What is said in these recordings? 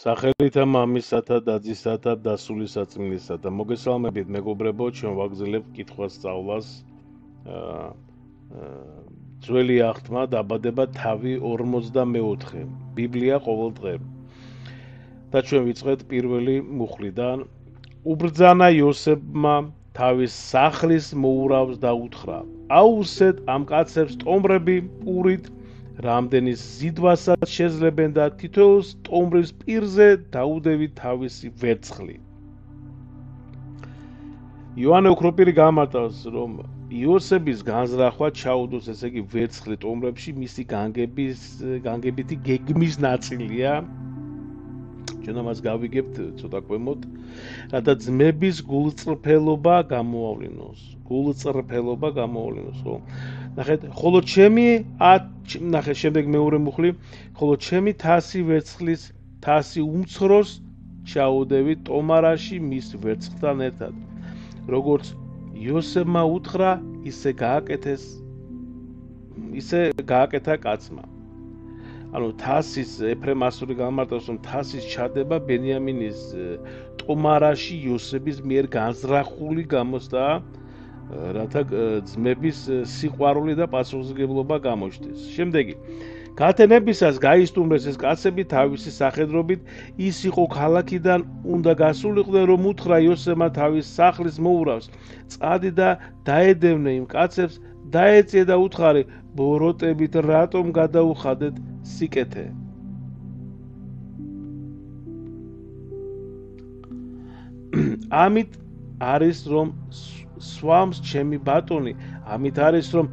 სახელითა მამისათა დაძისათა დასულისა წმინდისათა მოგესალმებით მეგობრებო, ჩვენ ვაგრძელებთ კითხვა სწავლას. ძველი აღთმა დაბადება თავი 44 ბიბლია ყოველ დღე. და ჩვენ ვიწყეთ პირველი მუხლიდან. უბრძანა იოსებმა თავის სახლის მოურავს და უთხრა: აუსეთ ამ კაცებს სტომრები პურით, რამდენი ზიდვასაც შეძლებენ და თითოეულ სტომრის პირზე დაუდევით თავისი ვერცხლი. იოანე ოქროპირი გამარტავს, რომ იოსების განზრახვა ჩაუდოს, ესე იგი ვერცხლი სტომრებში მისი განგებითი გეგმის ნაწილია. ჩვენ ამას გავიგებთ ცოტა ქვემოთ, რათა ძმების გულწრფელობა გამოავლინოს. ხო? ნახეთ, ხოლო ჩემი ნახეთ შემდეგ მეორე მუხლი, ხოლო ჩემი თასი ვერცხლის თასი უმცროს ჩაუდევით ტომარაში მის ვერცხლთან ერთად. როგორც იოსებმა უთხრა, ისე გააკეთა კაცმა. ანუ თასის ეფრემასური გამარტავს, რომ თასის ჩადება ბენიამინის ტომარაში იოსების მიერ განზრახული გამოსდა, რათა ძმების სიყვარული და პასუხისმგებლობა გამოჩნდეს. შემდეგი, გათენებისას გაისტუმრეს ეს კაცები თავისი სახედრობით, ის იყო ქალაქიდან უნდა გასულიყვნენ, რომ უთხრა იოსებმა თავის სახლის მოურავს, წადი და დაედევნე იმ კაცებს, დაეწიე და უთხარი, ბოროტებით რატომ გადაუხადეთ სიკეთე. ამით არის რომ სვამს ჩემი ბატონი, ამით არის რომ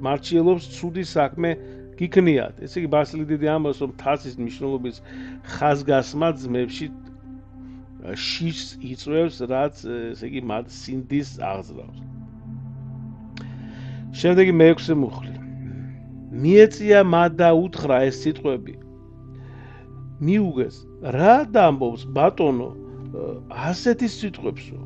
მარჩიელობს ცუდი საქმე გიქნიათ. ესე იგი ბასილი დიდი ამბობს, რომ თასის მნიშვნელობის ხაზგასმა ძმებში შიშს იწვევს, რაც ესე იგი მათ სინდის აღზრავს. შემდეგი მეექვსე მუხლი. მიეწია მათ და უთხრა ეს სიტყვები. მიუგეს, რა დამბობს ბატონო ასეთი სიტყვებსო?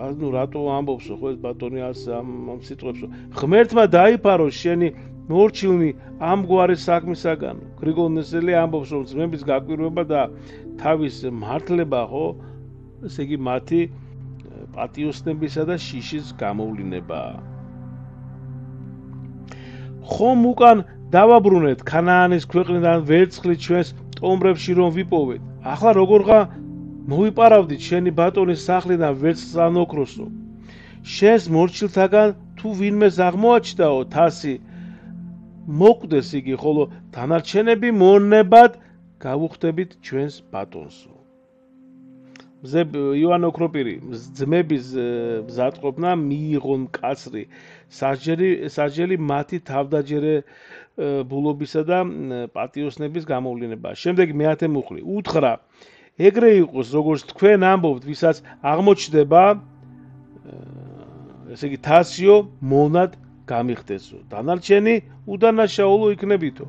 ანუ რატო ამბობსო ხო ეს ბატონი ამ სიტყვებსო? ღმერთმა დაიფარო შენი მორჩილნი ამგვარი საქმისაგანო. გრიგოლ ნესელი ამბობს, რომ ძმების გაკვირვება და თავის მართლება, ხო, ესე იგი მათი პატიოსნებისა და შიშის გამოვლინებაა. ხომ უკან დავაბრუნეთ ქანაანის ქვეყნიდან ვერცხლი ჩვენს სტომრებში რომ ვიპოვეთ. ახლა როგორღა მოვიპარავდით შენი ბატონის სახლიდან ვერცხლს ან ოქროსო. შენს მორჩილთაგან თუ ვინმეს აღმოაჩნდაო თასი მოკვდეს იგი, ხოლო დანარჩენები მონებად გავუხდებით ჩვენს ბატონსო. იოანე ოქროპირი, ძმების მზადყოფნა მიიღონ მკაცრი სასჯელი მათი თავდაჯერებულობისა და პატიოსნების გამოვლინებაა. შემდეგი მეათე მუხლი. უთხრა, ეგრე იყოს, როგორც თქვენ ამბობთ, ვისაც აღმოჩნდება, ესე იგი თასიო მონად გამიხდესო. დანარჩენი უდანაშაულო იქნებითო.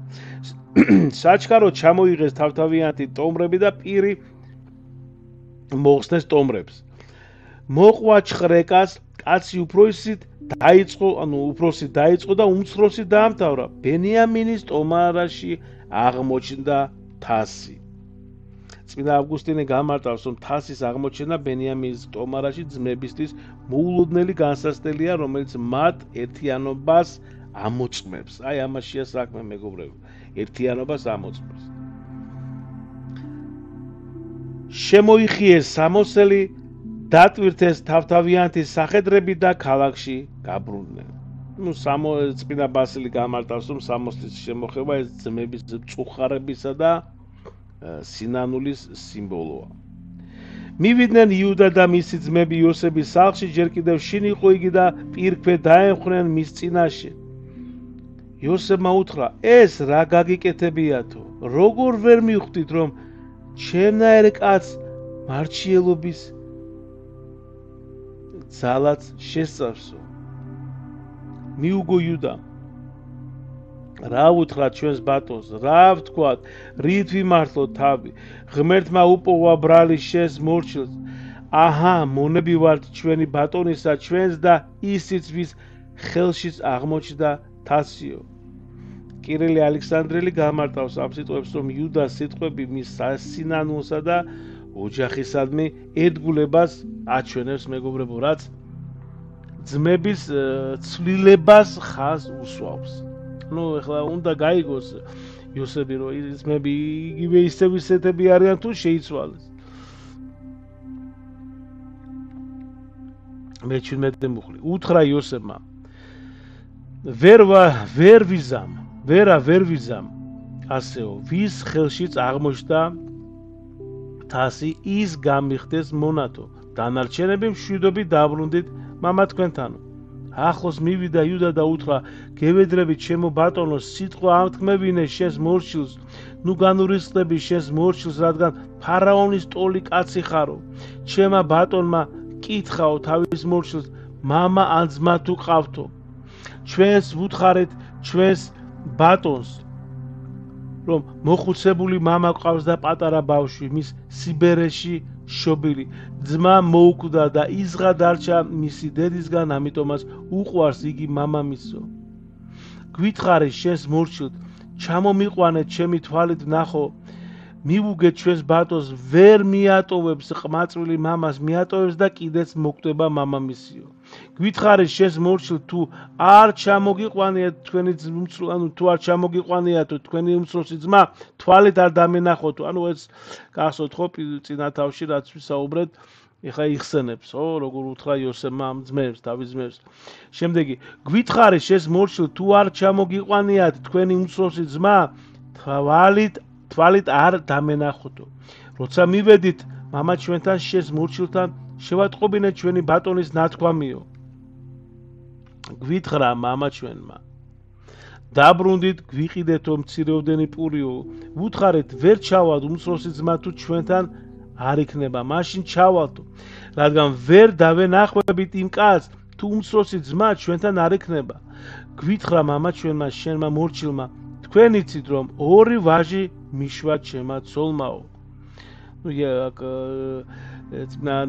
საჩქაროდ ჩამოიღეს თავთავიანთი სტომრები და პირი მოხსნეს სტომრებს. მოყვა ჩხრეკას, კაცი უფროსი დაიწყო და უმცროსი დაამთავრა. ბენიამინის ტომარაში აღმოჩნდა თასი. წმინდა ავგუსტინე გამარტავს, რომ თასის აღმოჩენა ბენიამინის ტომარაში ძმებისთვის მოულოდნელი განსასწრელია, რომელიც მათ ერთიანობას ამოწმებს. აი ამაშია საქმე, მეგობრებო, ერთიანობას ამოწმებს. შემოიხიეს სამოსელი, დატვირთეს თავთავიანთი სახედრები და ქალაქში გაბრუნდნენ. წმინდა ბასილი გამარტავს, რომ სამოსლის შემოხება ეს ძმების მწუხარებისა და სინანულის სიმბოლოა. მივიდნენ იუდა და მისი ძმები იოსების სახლში, ჯერ კიდევ შინ იყო იგი და პირქვე დაემხრნენ მის წინაშე. იოსებმა უთხრა, ეს რა გაგიკეთებიათო? როგორ ვერ მიხვდით, რომ ჩემნაირ კაც მარჩიელობის ძალაც შესწავსო? მიუგო იუდამ. რა უთხრა ჩვენს ბატონს, რა ვთქვათ, რით ვიმართლოთ თავი? ღმერთმა უპოვა ბრალი შენს მორჩილს. აჰა, მონები ვართ ჩვენი ბატონისა, ჩვენს და ისიც ვის ხელშიც აღმოჩნდა თასიო. კირილი ალექსანდრელი გამარტავს ამ სიტყვებს, რომ იუდას სიტყვები მის სასინანულსა და ოჯახისადმი ერთგულებას აჩვენებს, მეგობრებო, რაც ძმების ცვლილებას ხაზს უსვავს. ეხლა უნდა გაიგოს იოსები, რომ ძმები იგივე ისევ ისეთები არიან თუ შეიცვალეს. მე-17 მუხლი. უთხრა იოსებმა: ვერ ვიზამ, ასეო, ვის ხელშიც აღმოჩნდა თასი, ის გამიხდეს მონათო. დანარჩენები მშვიდობით დაბრუნდით მამა თქვენთანო. ახლოს მივიდა იუდა და უთხრა: გევედრებით ჩემო ბატონო, სიტყვა ამთქმევინე შენს მორჩილს, ნუ განურისხდები შენს მორჩილს, რადგან ფარაონის ტოლი კაცი ხარო. ჩემა ბატონმა კითხაო თავის მორჩილს, მამა ან ძმა თუ ყავთო. ჩვენს ვუთხარეთ ჩვენს ბატონს, რომ მოხუცებული მამა ყავს და პატარა ბავშვი, მის სიბერეში შობილი. ძმა მოუკვდა და იზღა დარჩა მისი დედისგან, ამიტომაც უყვარს იგი მამამისო. გვითხრე შენს მორჩილთ, ჩამომიყვანეთ ჩემი თვალით ვნახო. მივუგეთ ჩვენს ბატონს, ვერ მიატოვებს ყმაწვილი მამას, მიატოვებს და კიდეც მოკვდება მამამისიო. გვითხრე შენს მორჩილთ, თუ არ ჩამოგიყვანიათ თქვენი უმცროსი ძმა, თვალით არ დამენახოთ. ეს გახსოვთ ხო წინა თავში რაც ვისაუბრეთ, ეხლა იხსენებს, როგორ უთხრა იოსებმა ამ ძმებს, თავის ძმებს. შემდეგი, გვითხრე შენს მორჩილთ, თუ არ ჩამოგიყვანიათ თქვენი უმცროსი ძმა, თვალით არ დამენახოთო. როცა მივედით მამა ჩვენთან შენს მორჩილთან, შევატყობინეთ ჩვენი ბატონის ნათქვამიო. გვითხრა მამა ჩვენმა: დაბრუნდით, გვიყიდეთო მცირეოდენი პურიო. ვუთხარეთ, ვერ ჩავალთ უმცროსი ძმა თუ ჩვენთან არ იქნება, მაშინ ჩავალთო, რადგან ვერ დავენახვებით იმ კაცს, თუ უმცროსი ძმა ჩვენთან არ იქნება. გვითხრა მამა ჩვენმა შენმა მორჩილმა: თქვენ იცით, რომ ორი ვაჟი მიშვა ჩემა ცოლმაო.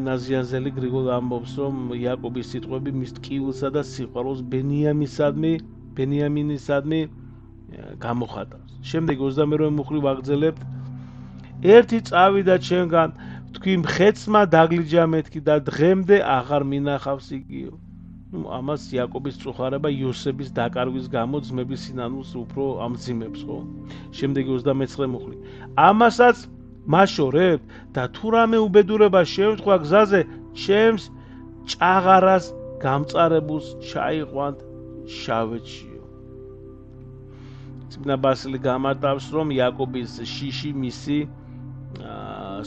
ნაზიანზელი გრიგოლ ამბობს, რომ იაკობის სიტყვები მის ტკივილსა და სიყვარულს ბენიამინისადმი გამოხატავს. შემდეგ 22 მუხლი ვაგრძელებთ. ერთი წავიდა ჩემგან, თქვი მხეცმა დაგლიჯა მეთქი და დღემდე აღარ მინახავს იგიო. ამას იაკობის წუხარება იოსების დაკარგვის გამო ძმების სინანულს უფრო ამძიმებს, ხო? შემდეგ 29 მუხლი. ამასაც მაშორებთ და თუ რამე უბედურება შევთქვა გზაზე, ჩემს ჭაღარას გამწარებულს ჩაიყვანთ შავეთშიო. წმინდა ბასილი გამარტავს, რომ იაკობის შიში მისი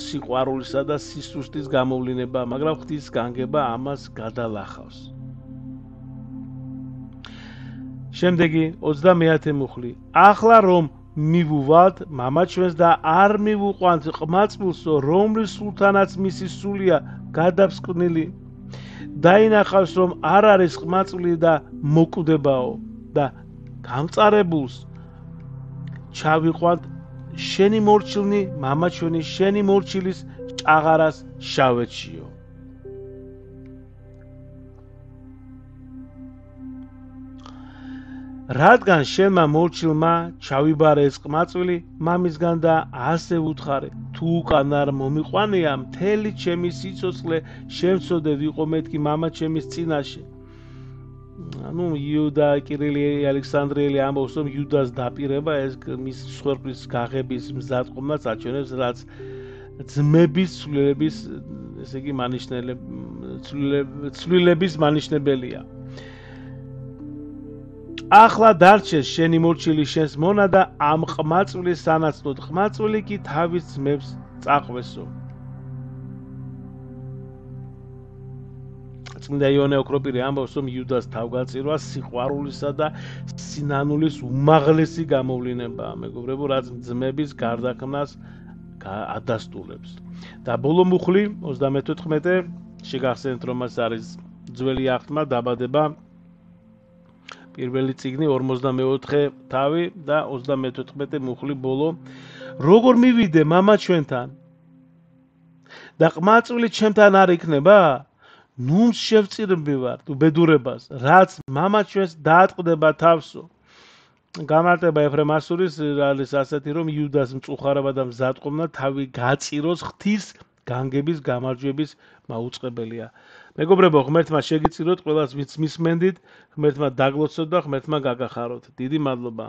სიყვარულისა და სისუსტის გამოვლინება, მაგრამ ღვთის განგება ამას გადალახავს. შემდეგი 29 მუხლი. ახლა რომ მივუვალთ მამა ჩვენს და არ მივუყვანთ ყმაწვილსო, რომლის სულთანაც მისი სულია გადაფსკვნილი, დაინახავს, რომ არ არის ყმაწვილი და მოკვდებაო და გამწარებულს ჩავიყვანთ შენი მორჩილნი, მამა ჩვენი, შენი მორჩილის ჭაღარას შავეთშიო. რადგან შენმა მორჩილმა ჩავიბარე ეს ყმაწვილი მამისგან და ასე უთხარე, თუ უკან არ მომიყვანია, მთელი ჩემი სიცოცხლე შემცოდე ვიყო მეთქი მამა ჩემის წინაშე. იუდა კირილი ალექსანდრიელი ამბობს, რომ იუდას დაპირება ეს მის მსხვერპლის გაღების მზადყოფნას აჩვენებს, რაც ძმების ცვლილების მანიშნებელია. ახლა დარჩეს შენი მორჩილი შენს მონა და ამ ყმაწვილის სანაცვლოდ, ყმაწვილი კი თავის ძმებს წაყვესო. წმინდა იოანე ოქროპირი ამბობს, რომ იუდას თავგაწირვა სიყვარულისა და სინანულის უმაღლესი გამოვლინებაა, მეგობრებო, რაც ძმების გარდაქმნას ადასტურებს. და ბოლო მუხლი 34 შეგახსენეთ, რომ ეს არის ძველი აღთმა დაბადება, პირველი წიგნი 44 თავი და 34 მუხლი ბოლო. როგორ მივიდე მამა ჩვენთან და ყმაწვილი ჩემთან არ იქნება? ნუმს შევწირები ვარ უბედურებას, რაც მამა ჩვენს დაატყდება თავსო. გამარტება ეფრემ ასურის არის ასეთი, რომ იუდას მწუხარება და მზადყოფნა თავი გაწიროს ღვთის განგების გამარჯვების მაუწყებელია. მეგობრებო, ღმერთმა შეგიწიროთ, ყველას ვინც მისმენდით, ღმერთმა დაგლოცოთ და ღმერთმა გაგახაროთ. დიდი მადლობა.